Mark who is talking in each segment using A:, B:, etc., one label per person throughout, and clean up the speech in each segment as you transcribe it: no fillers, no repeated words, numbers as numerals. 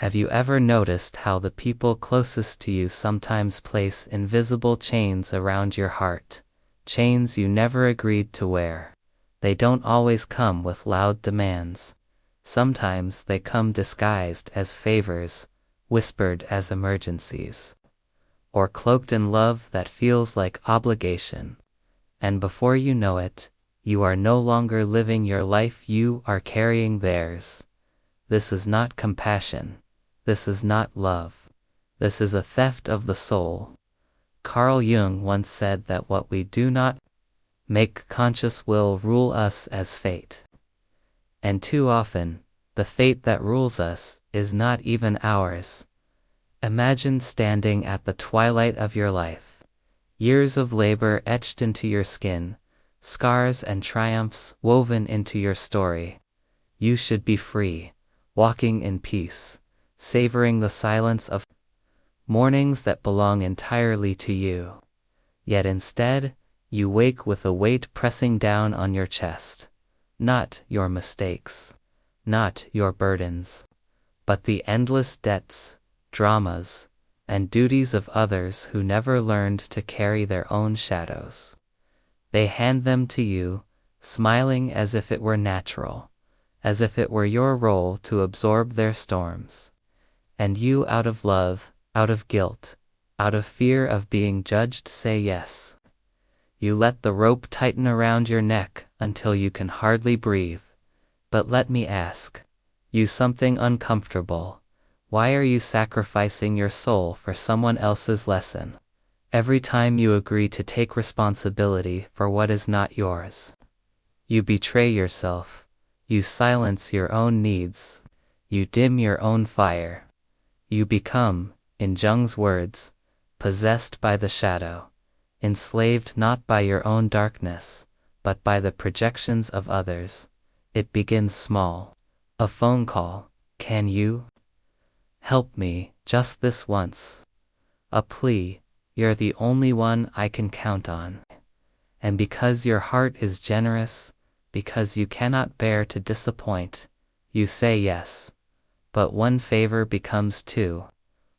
A: Have you ever noticed how the people closest to you sometimes place invisible chains around your heart, chains you never agreed to wear? They don't always come with loud demands. Sometimes they come disguised as favors, whispered as emergencies, or cloaked in love that feels like obligation. And before you know it, you are no longer living your life, you are carrying theirs. This is not compassion. This is not love. This is a theft of the soul. Carl Jung once said that what we do not make conscious will rule us as fate. And too often, the fate that rules us is not even ours. Imagine standing at the twilight of your life, years of labor etched into your skin, scars and triumphs woven into your story. You should be free, walking in peace, savoring the silence of mornings that belong entirely to you. Yet instead, you wake with a weight pressing down on your chest. Not your mistakes, not your burdens, but the endless debts, dramas, and duties of others who never learned to carry their own shadows. They hand them to you, smiling as if it were natural, as if it were your role to absorb their storms. And you, out of love, out of guilt, out of fear of being judged, say yes. You let the rope tighten around your neck until you can hardly breathe. But let me ask you something uncomfortable. Why are you sacrificing your soul for someone else's lesson? Every time you agree to take responsibility for what is not yours, you betray yourself. You silence your own needs. You dim your own fire. You become, in Jung's words, possessed by the shadow, enslaved not by your own darkness, but by the projections of others. It begins small. A phone call. Can you help me just this once? A plea. You're the only one I can count on. And because your heart is generous, because you cannot bear to disappoint, you say yes. But one favor becomes two.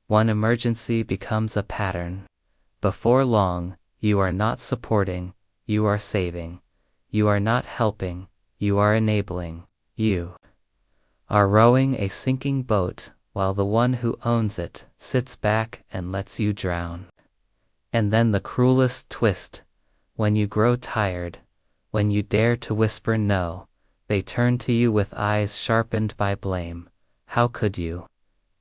A: One emergency becomes a pattern. Before long, you are not supporting, you are saving. You are not helping, you are enabling. You are rowing a sinking boat, while the one who owns it sits back and lets you drown. And then the cruelest twist, when you grow tired, when you dare to whisper no, they turn to you with eyes sharpened by blame. How could you?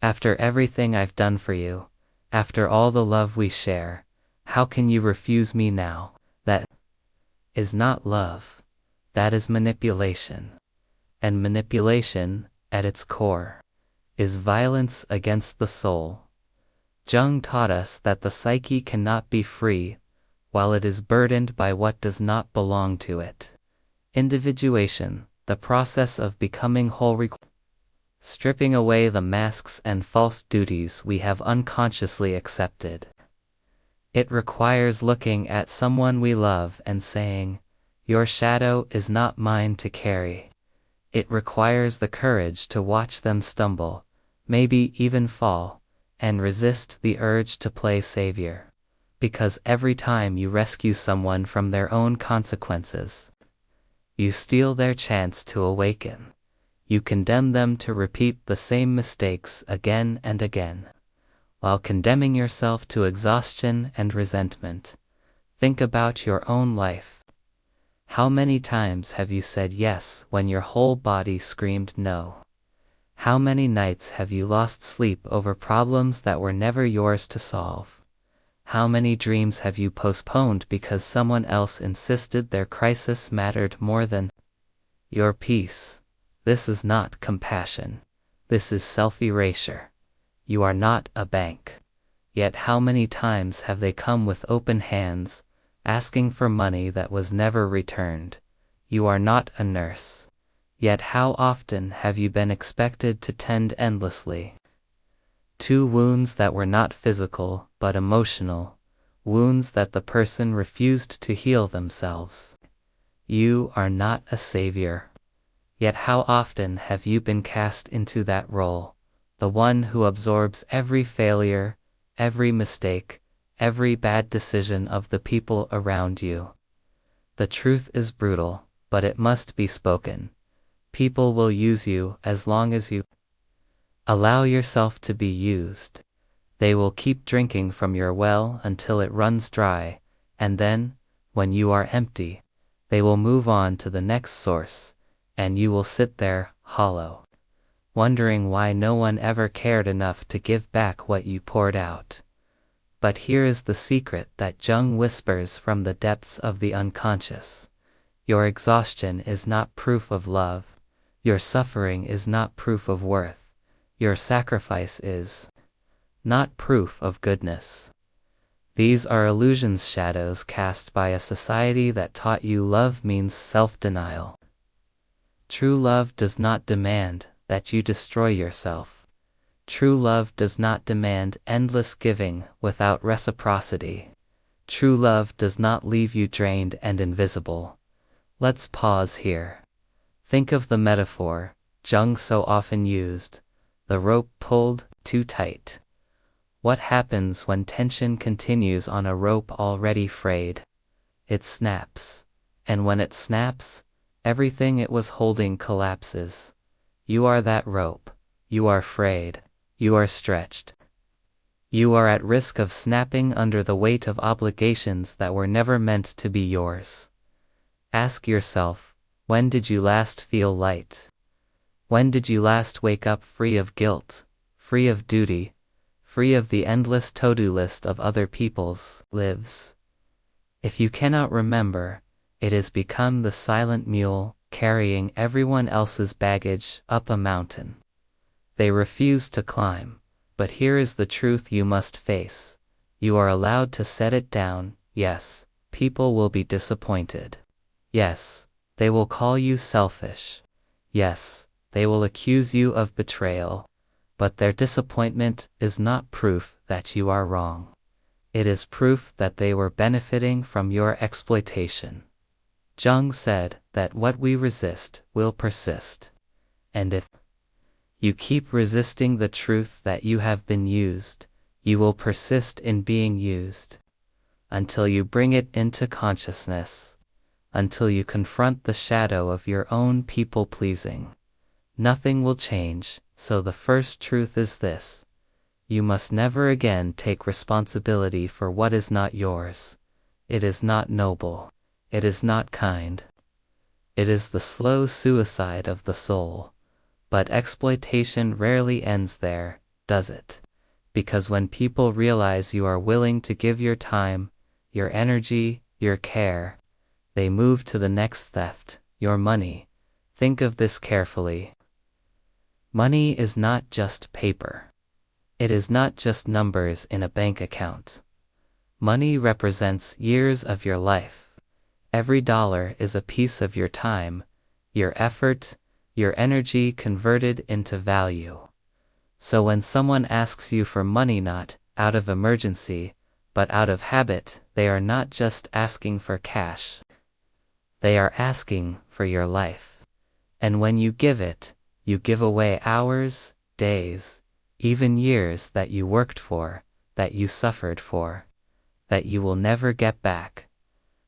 A: After everything I've done for you, after all the love we share, how can you refuse me now? That is not love. That is manipulation. And manipulation, at its core, is violence against the soul. Jung taught us that the psyche cannot be free while it is burdened by what does not belong to it. Individuation, the process of becoming whole, stripping away the masks and false duties we have unconsciously accepted. It requires looking at someone we love and saying, "Your shadow is not mine to carry." It requires the courage to watch them stumble, maybe even fall, and resist the urge to play savior. Because every time you rescue someone from their own consequences, you steal their chance to awaken. You condemn them to repeat the same mistakes again and again, while condemning yourself to exhaustion and resentment. Think about your own life. How many times have you said yes when your whole body screamed no? How many nights have you lost sleep over problems that were never yours to solve? How many dreams have you postponed because someone else insisted their crisis mattered more than your peace? This is not compassion. This is self-erasure. You are not a bank. Yet how many times have they come with open hands, asking for money that was never returned? You are not a nurse. Yet how often have you been expected to tend endlessly to wounds that were not physical but emotional, wounds that the person refused to heal themselves? You are not a savior. Yet how often have you been cast into that role, the one who absorbs every failure, every mistake, every bad decision of the people around you. The truth is brutal, but it must be spoken. People will use you as long as you allow yourself to be used. They will keep drinking from your well until it runs dry, and then, when you are empty, they will move on to the next source, and you will sit there, hollow, wondering why no one ever cared enough to give back what you poured out. But here is the secret that Jung whispers from the depths of the unconscious. Your exhaustion is not proof of love. Your suffering is not proof of worth. Your sacrifice is not proof of goodness. These are illusions, shadows cast by a society that taught you love means self-denial. True love does not demand that you destroy yourself. True love does not demand endless giving without reciprocity. True love does not leave you drained and invisible. Let's pause here. Think of the metaphor Jung so often used, the rope pulled too tight. What happens when tension continues on a rope already frayed? It snaps. And when it snaps, everything it was holding collapses. You are that rope. You are frayed. You are stretched. You are at risk of snapping under the weight of obligations that were never meant to be yours. Ask yourself, when did you last feel light? When did you last wake up free of guilt, free of duty, free of the endless to-do list of other people's lives? If you cannot remember, it has become the silent mule carrying everyone else's baggage up a mountain. They refuse to climb, but here is the truth you must face. You are allowed to set it down. Yes, people will be disappointed. Yes, they will call you selfish. Yes, they will accuse you of betrayal. But their disappointment is not proof that you are wrong. It is proof that they were benefiting from your exploitation. Jung said that what we resist will persist. And if you keep resisting the truth that you have been used, you will persist in being used. Until you bring it into consciousness. Until you confront the shadow of your own people-pleasing. Nothing will change, so the first truth is this. You must never again take responsibility for what is not yours. It is not noble. It is not kind. It is the slow suicide of the soul. But exploitation rarely ends there, does it? Because when people realize you are willing to give your time, your energy, your care, they move to the next theft, your money. Think of this carefully. Money is not just paper. It is not just numbers in a bank account. Money represents years of your life. Every dollar is a piece of your time, your effort, your energy converted into value. So when someone asks you for money not out of emergency, but out of habit, they are not just asking for cash. They are asking for your life. And when you give it, you give away hours, days, even years that you worked for, that you suffered for, that you will never get back.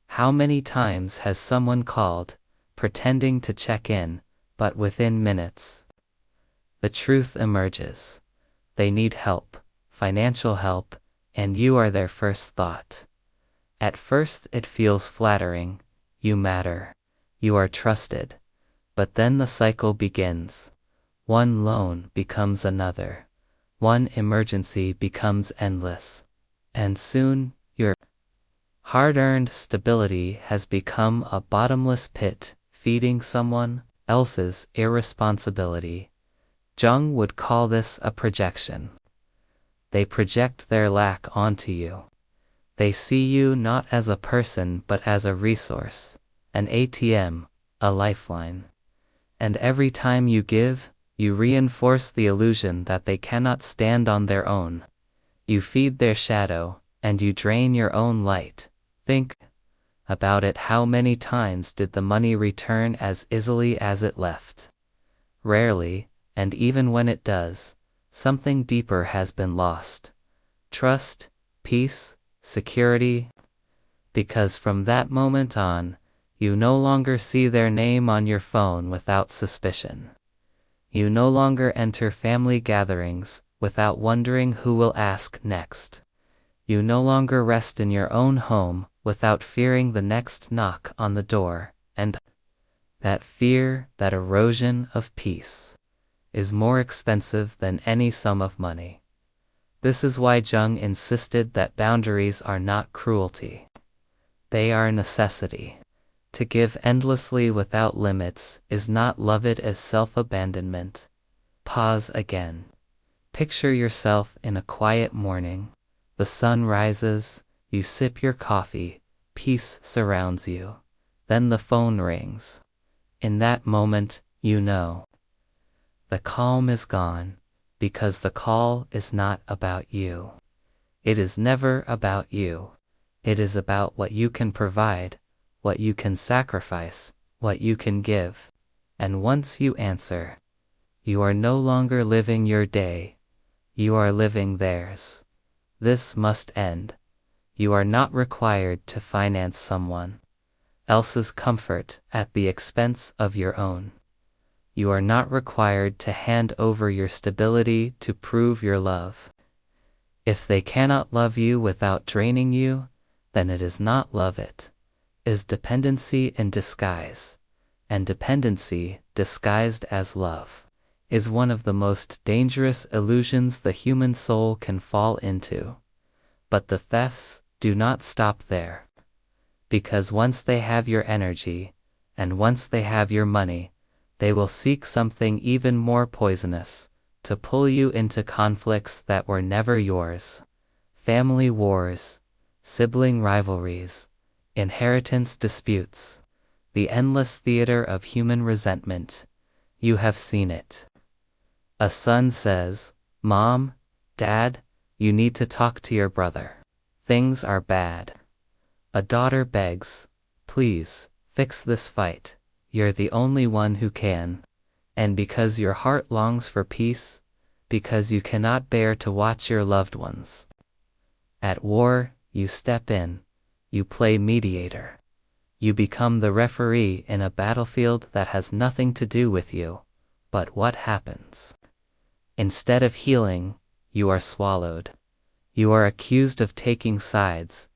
A: How many times has someone called, pretending to check in, but within minutes, the truth emerges. They need help, financial help, and you are their first thought. At first it feels flattering. You matter. You are trusted. But then the cycle begins. One loan becomes another. One emergency becomes endless. And soon, your hard-earned stability has become a bottomless pit, feeding someone else's irresponsibility. Jung would call this a projection. They project their lack onto you. They see you not as a person but as a resource, an ATM, a lifeline. And every time you give, you reinforce the illusion that they cannot stand on their own. You feed their shadow, and you drain your own light. Think about it. How many times did the money return as easily as it left? Rarely, and even when it does, something deeper has been lost. Trust, peace, security. Because from that moment on, you no longer see their name on your phone without suspicion. You no longer enter family gatherings without wondering who will ask next. You no longer rest in your own home without fearing the next knock on the door, and that fear, that erosion of peace, is more expensive than any sum of money. This is why Jung insisted that boundaries are not cruelty. They are a necessity. To give endlessly without limits is not loved as self-abandonment. Pause again. Picture yourself in a quiet morning. The sun rises, you sip your coffee, peace surrounds you. Then the phone rings. In that moment, you know. The calm is gone, because the call is not about you. It is never about you. It is about what you can provide, what you can sacrifice, what you can give. And once you answer, you are no longer living your day. You are living theirs. This must end. You are not required to finance someone else's comfort at the expense of your own. You are not required to hand over your stability to prove your love. If they cannot love you without draining you, then it is not love, it is dependency in disguise. And dependency, disguised as love, is one of the most dangerous illusions the human soul can fall into. But the thefts do not stop there. Because once they have your energy, and once they have your money, they will seek something even more poisonous, to pull you into conflicts that were never yours. Family wars, sibling rivalries, inheritance disputes, the endless theater of human resentment. You have seen it. A son says, "Mom, Dad, you need to talk to your brother. Things are bad." A daughter begs, "Please, fix this fight. You're the only one who can." And because your heart longs for peace, because you cannot bear to watch your loved ones at war, you step in, you play mediator. You become the referee in a battlefield that has nothing to do with you. But what happens? Instead of healing, you are swallowed. You are accused of taking sides.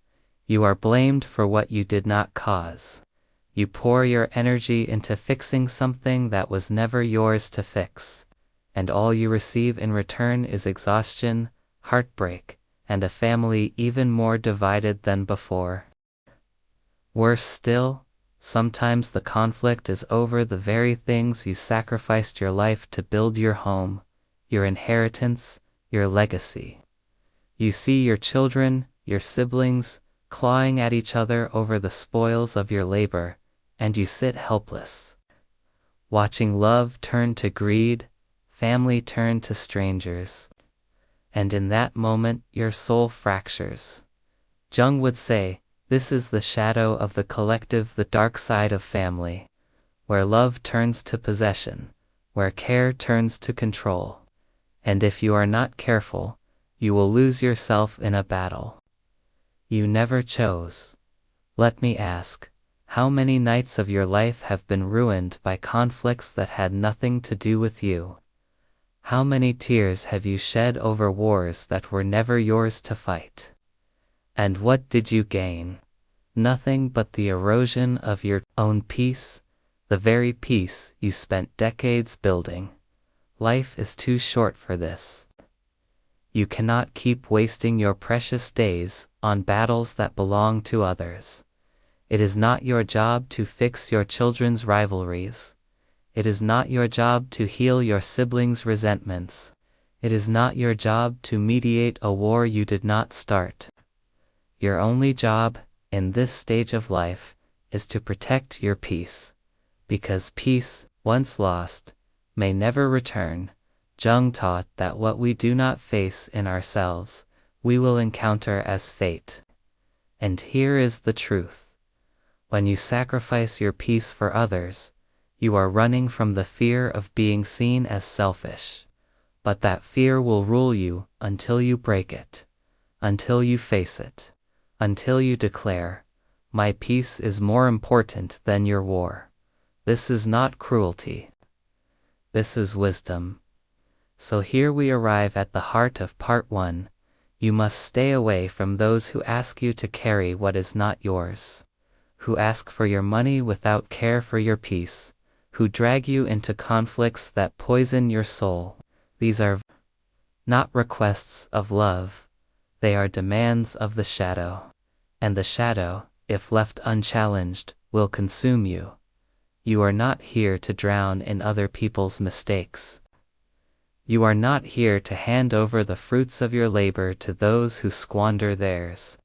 A: You are blamed for what you did not cause. You pour your energy into fixing something that was never yours to fix. And all you receive in return is exhaustion, heartbreak, and a family even more divided than before. Worse still, sometimes the conflict is over the very things you sacrificed your life to build: your home, your inheritance, your legacy. You see your children, your siblings, clawing at each other over the spoils of your labor, and you sit helpless, watching love turn to greed, family turn to strangers. And in that moment your soul fractures. Jung would say, this is the shadow of the collective, the dark side of family, where love turns to possession, where care turns to control. And if you are not careful, you will lose yourself in a battle you never chose. Let me ask, how many nights of your life have been ruined by conflicts that had nothing to do with you? How many tears have you shed over wars that were never yours to fight? And what did you gain? Nothing but the erosion of your own peace, the very peace you spent decades building. Life is too short for this. You cannot keep wasting your precious days on battles that belong to others. It is not your job to fix your children's rivalries. It is not your job to heal your siblings' resentments. It is not your job to mediate a war you did not start. Your only job, in this stage of life, is to protect your peace. Because peace, once lost, may never return. Jung taught that what we do not face in ourselves, we will encounter as fate. And here is the truth. When you sacrifice your peace for others, you are running from the fear of being seen as selfish. but that fear will rule you until you break it, until you face it, until you declare, "My peace is more important than your war." This is not cruelty. This is wisdom. So here we arrive at the heart of part 1. You must stay away from those who ask you to carry what is not yours, who ask for your money without care for your peace, who drag you into conflicts that poison your soul. These are not requests of love, they are demands of the shadow. And the shadow, if left unchallenged, will consume you. You are not here to drown in other people's mistakes. You are not here to hand over the fruits of your labor to those who squander theirs.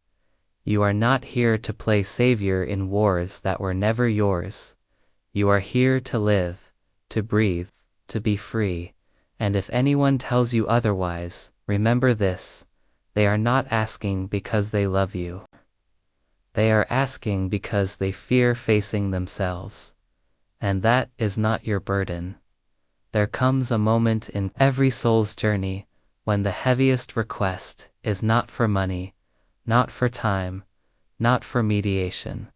A: You are not here to play savior in wars that were never yours. You are here to live, to breathe, to be free. And if anyone tells you otherwise, remember this: they are not asking because they love you. They are asking because they fear facing themselves. And that is not your burden. There comes a moment in every soul's journey when the heaviest request is not for money, not for time, not for mediation.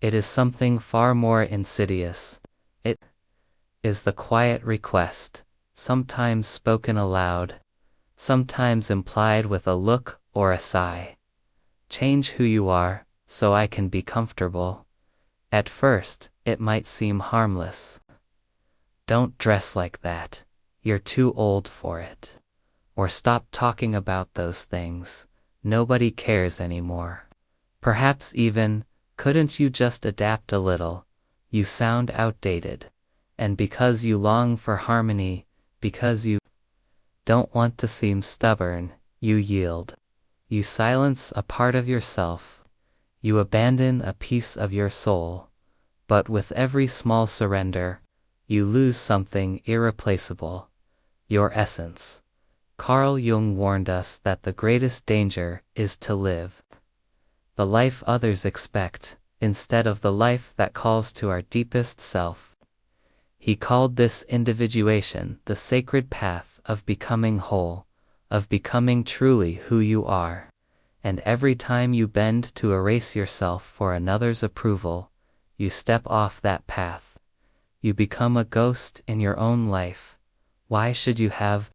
A: It is something far more insidious. It is the quiet request, sometimes spoken aloud, sometimes implied with a look or a sigh. Change who you are, so I can be comfortable. At first, it might seem harmless. Don't dress like that. You're too old for it. Or stop talking about those things. Nobody cares anymore. Perhaps even, couldn't you just adapt a little? You sound outdated. And because you long for harmony, because you don't want to seem stubborn, you yield. You silence a part of yourself. You abandon a piece of your soul. But with every small surrender, you lose something irreplaceable: your essence. Carl Jung warned us that the greatest danger is to live the life others expect, instead of the life that calls to our deepest self. He called this individuation the sacred path of becoming whole, of becoming truly who you are. And every time you bend to erase yourself for another's approval, you step off that path. You become a ghost in your own life. Why should you have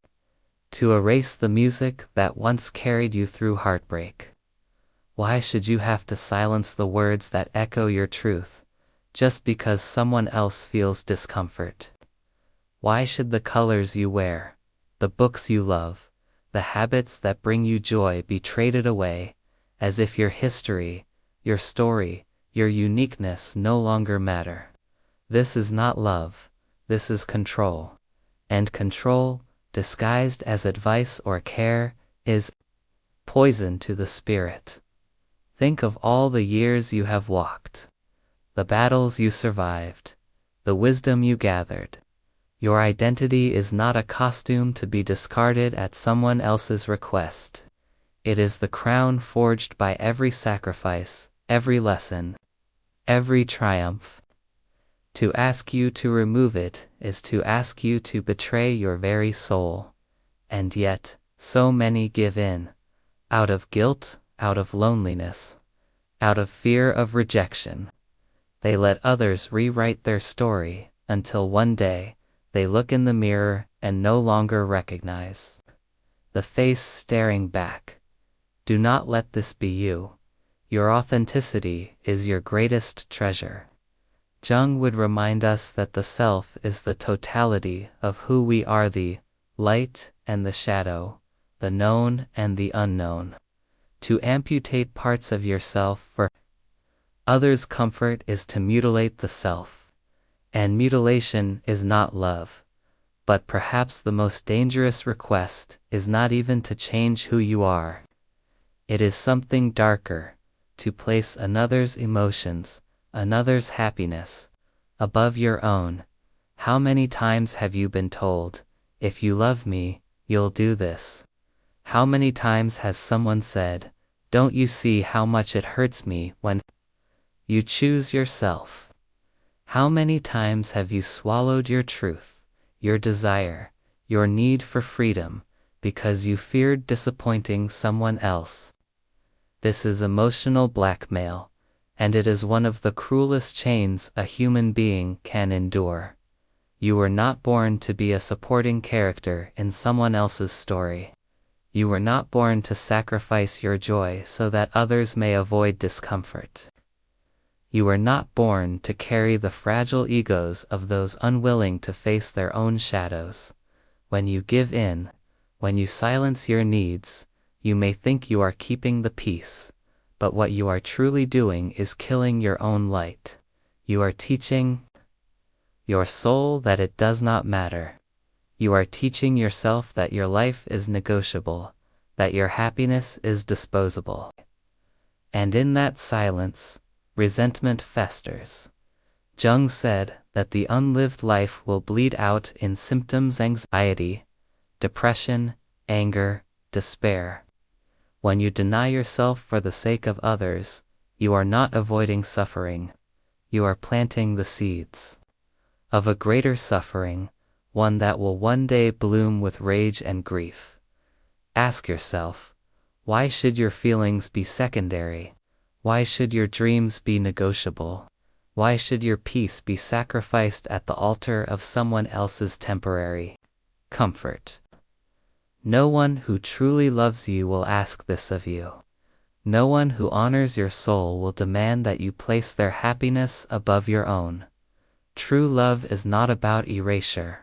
A: to erase the music that once carried you through heartbreak? Why should you have to silence the words that echo your truth, just because someone else feels discomfort? Why should the colors you wear, the books you love, the habits that bring you joy be traded away, as if your history, your story, your uniqueness no longer matter? This is not love, this is control. And control, disguised as advice or care, is poison to the spirit. Think of all the years you have walked, the battles you survived, the wisdom you gathered. Your identity is not a costume to be discarded at someone else's request. It is the crown forged by every sacrifice, every lesson, every triumph. To ask you to remove it is to ask you to betray your very soul. And yet, so many give in. Out of guilt, out of loneliness, out of fear of rejection. They let others rewrite their story, until one day, they look in the mirror and no longer recognize the face staring back. Do not let this be you. Your authenticity is your greatest treasure. Jung would remind us that the self is the totality of who we are: the light and the shadow, the known and the unknown. To amputate parts of yourself for others' comfort is to mutilate the self. And mutilation is not love. But perhaps the most dangerous request is not even to change who you are. It is something darker: to place another's emotions, another's happiness, above your own. How many times have you been told, "If you love me, you'll do this"? How many times has someone said, "Don't you see how much it hurts me when you choose yourself"? How many times have you swallowed your truth, your desire, your need for freedom, because you feared disappointing someone else. This is emotional blackmail, and it is one of the cruelest chains a human being can endure. You were not born to be a supporting character in someone else's story. You were not born to sacrifice your joy so that others may avoid discomfort. You were not born to carry the fragile egos of those unwilling to face their own shadows. When you give in, when you silence your needs, you may think you are keeping the peace, but what you are truly doing is killing your own light. You are teaching your soul that it does not matter. You are teaching yourself that your life is negotiable, that your happiness is disposable. And in that silence, resentment festers. Jung said that the unlived life will bleed out in symptoms: anxiety, depression, anger, despair. When you deny yourself for the sake of others, you are not avoiding suffering. You are planting the seeds of a greater suffering, one that will one day bloom with rage and grief. Ask yourself, why should your feelings be secondary? Why should your dreams be negotiable? Why should your peace be sacrificed at the altar of someone else's temporary comfort? No one who truly loves you will ask this of you. No one who honors your soul will demand that you place their happiness above your own. True love is not about erasure.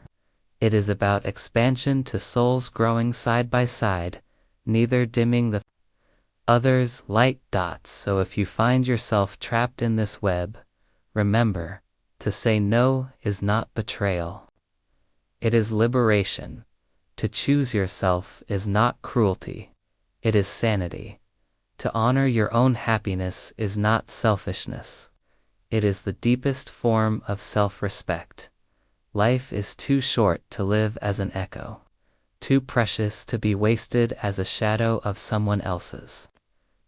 A: It is about expansion to souls growing side by side, neither dimming the other's light. So if you find yourself trapped in this web, remember, to say no is not betrayal. It is liberation. To choose yourself is not cruelty. It is sanity. To honor your own happiness is not selfishness. It is the deepest form of self-respect. Life is too short to live as an echo, too precious to be wasted as a shadow of someone else's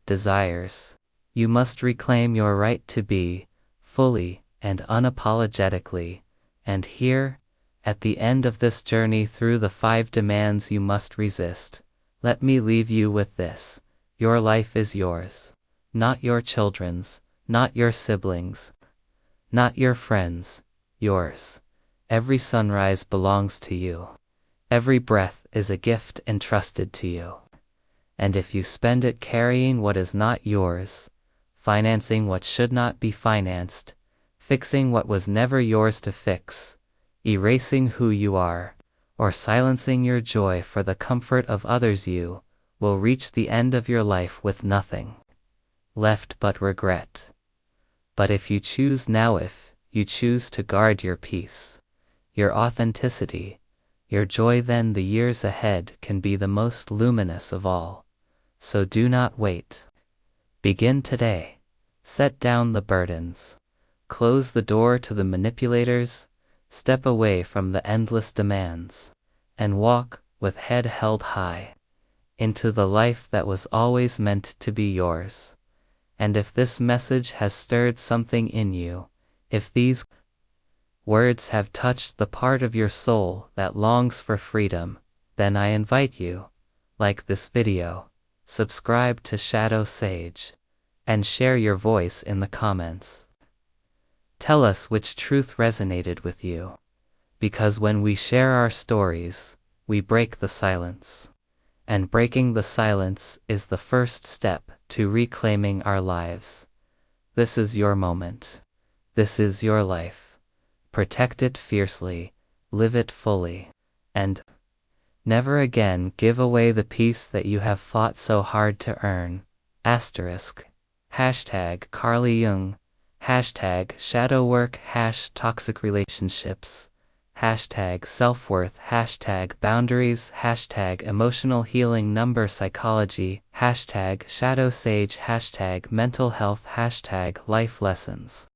A: desires. You must reclaim your right to be, fully and unapologetically, and here, at the end of this journey through the 5 demands you must resist, let me leave you with this: your life is yours, not your children's, not your siblings', not your friends', yours. Every sunrise belongs to you. Every breath is a gift entrusted to you. And if you spend it carrying what is not yours, financing what should not be financed, fixing what was never yours to fix, erasing who you are, or silencing your joy for the comfort of others, you will reach the end of your life with nothing left but regret. But if you choose now, if you choose to guard your peace, your authenticity, your joy, then the years ahead can be the most luminous of all. So do not wait. Begin today. Set down the burdens. Close the door to the manipulators. Step away from the endless demands, and walk, with head held high, into the life that was always meant to be yours. And if this message has stirred something in you, if these words have touched the part of your soul that longs for freedom, then I invite you, like this video, subscribe to Shadow Sage, and share your voice in the comments. Tell us which truth resonated with you, because when we share our stories, we break the silence. And breaking the silence is the first step to reclaiming our lives. This is your moment. This is your life. Protect it fiercely, live it fully, and never again give away the peace that you have fought so hard to earn. Asterisk. Hashtag Carly Jung. Hashtag shadow work. Toxic relationships. Hashtag self-worth. Hashtag boundaries. Hashtag emotional healing. Number psychology. Hashtag shadow sage. Hashtag mental health. Hashtag life lessons.